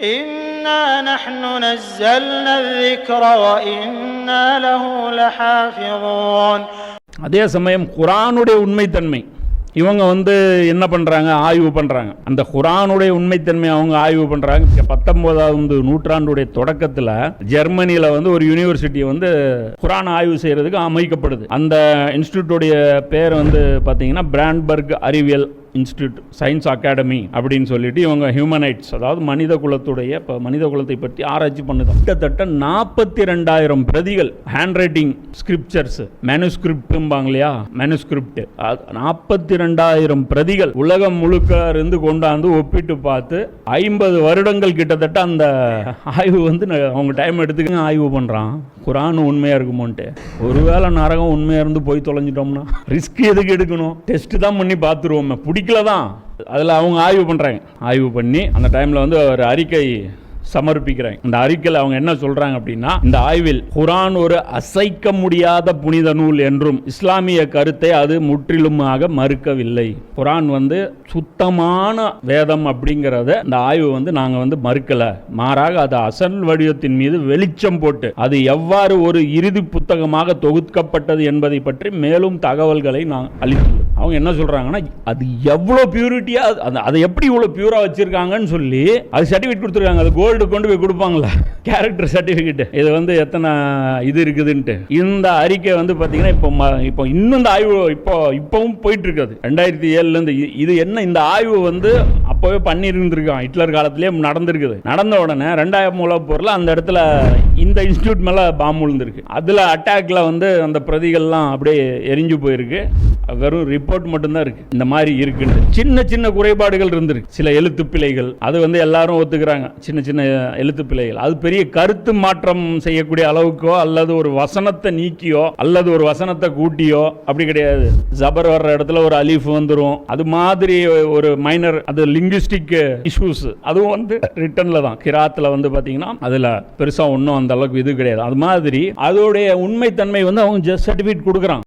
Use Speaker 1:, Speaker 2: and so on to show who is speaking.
Speaker 1: إنا نحن نزلنا الذكر وإنا له لحافظون.
Speaker 2: அதே சமயம் குர்ஆனுடைய உண்மைத்தன்மை இவங்க என்ன பண்ணுறாங்க, ஆய்வு பண்ணுறாங்க. அந்த குர்ஆனுடைய உண்மைத்தன்மை அவங்க ஆய்வு பண்ணுறாங்க. 19ஆம் நூற்றாண்டுடைய தொடக்கத்தில் ஜெர்மனியில் ஒரு யூனிவர்சிட்டி குர்ஆன் ஆய்வு செய்கிறதுக்கு அமைக்கப்படுது. அந்த இன்ஸ்டியூட்டோடைய பேர் பார்த்தீங்கன்னா பிராண்ட்பர்க் அறிவியல் இன்ஸ்டியூட் சயின்ஸ் அகாடமி அப்படின்னு சொல்லிட்டு இவங்க ஹியூமனைட்ஸ், அதாவது மனித குலத்தை பற்றி ஆராய்ச்சி பண்ணுது. கிட்டத்தட்ட 42,000 பிரதிகள் ஹேண்ட் ரைட்டிங் ஸ்கிரிப்சர்ஸ், மேனுஸ்கிரிப்ட்பாங்க இல்லையா, மேனுஸ்கிரிப்ட் 42,000 பிரதிகள் உலகம் முழுக்க இருந்து கொண்டாந்து ஒப்பிட்டு பார்த்து 50 வருடங்கள் கிட்டத்தட்ட அந்த ஆய்வு அவங்க டைம் எடுத்துக்க ஆய்வு பண்ணுறான். குர்ஆன் உண்மையாக இருக்குமோன்ட்டு. ஒருவேளை நரகம் உண்மையாக இருந்து போய் தொலைஞ்சிட்டோம்னா ரிஸ்க் எதுக்கு எடுக்கணும்? டெஸ்ட் தான் பண்ணி பார்த்துருவோம், பிடிக்கல தான். அதில் அவங்க ஆய்வு பண்ணுறாங்க. ஆய்வு பண்ணி அந்த டைமில் ஒரு அறிக்கை சமர்ப்பிக்கிறாங்க. இந்த அறிக்கையில் அவங்க என்ன சொல்றாங்க அப்படின்னா, இந்த ஆய்வில் குர்ஆன் ஒரு அசைக்க முடியாத புனித நூல் என்றும் இஸ்லாமிய கருத்தை அது முற்றிலுமாக மறுக்கவில்லை. குர்ஆன் சுத்தமான வேதம் அப்படிங்கிறத இந்த ஆய்வு நாங்க மறுக்கல, மாறாக அது அசல் வடிவத்தின் மீது வெளிச்சம் போட்டு அது எவ்வாறு ஒரு இறுதி புத்தகமாக தொகுக்கப்பட்டது என்பதை பற்றி மேலும் தகவல்களை நான் அளித்துள்ளோம். அவங்க என்ன சொல்றாங்கன்னா, அது எவ்வளோ பியூரிட்டியா, அதை எப்படி இவ்வளோ பியூரா வச்சிருக்காங்கன்னு சொல்லி அது சர்டிஃபிகேட் கொடுத்துருக்காங்க. அது கோல்டு கொண்டு போய் கொடுப்பாங்களா, கேரக்டர் சர்டிஃபிகேட், இது எத்தனை இது இருக்குதுன்ட்டு. இந்த அறிக்கை பார்த்தீங்கன்னா இப்போ இன்னும் இந்த ஆய்வு இப்பவும் போயிட்டு இருக்காது. 2007 இது என்ன, இந்த ஆய்வு அப்பவே பண்ணியிருந்திருக்கான், ஹிட்லர் காலத்திலே நடந்திருக்குது. நடந்த உடனே 2ஆம் உலகப் போரில் அந்த இடத்துல இந்த இன்ஸ்டியூட் மேல பாம்பு விழுந்திருக்கு. அதுல அட்டாக்ல அந்த பிரதிகள்லாம் அப்படியே எரிஞ்சு போயிருக்கு. வெறும் ரிப்போர்ட் மட்டும்தான் இருக்கு, இந்த மாதிரி இருக்குன்னு. சின்ன சின்ன குறைபாடுகள் இருந்திருக்கு, சில எழுத்து பிழைகள், அது எல்லாரும் ஒத்துக்கிறாங்க. சின்ன சின்ன எழுத்து பிழைகள், அது பெரிய கருத்து மாற்றம் செய்யக்கூடிய அளவுக்கோ அல்லது ஒரு வசனத்தை நீக்கியோ அல்லது ஒரு வசனத்தை கூட்டியோ அப்படி கிடையாது. ஜபர் வர்ற இடத்துல ஒரு அலிஃப் வந்துரும், அது மாதிரி ஒரு மைனர், அது லிங்குஸ்டிக் இஷ்யூஸ், அதுவும் ரிட்டன்ல தான். கிராத்துல பாத்தீங்கன்னா அதுல பெருசா ஒன்றும் அந்த அளவுக்கு இது கிடையாது. அது மாதிரி அதோடைய உண்மைத்தன்மை அவங்க ஜஸ்ட் சர்டிஃபிகேட் கொடுக்குறாங்க.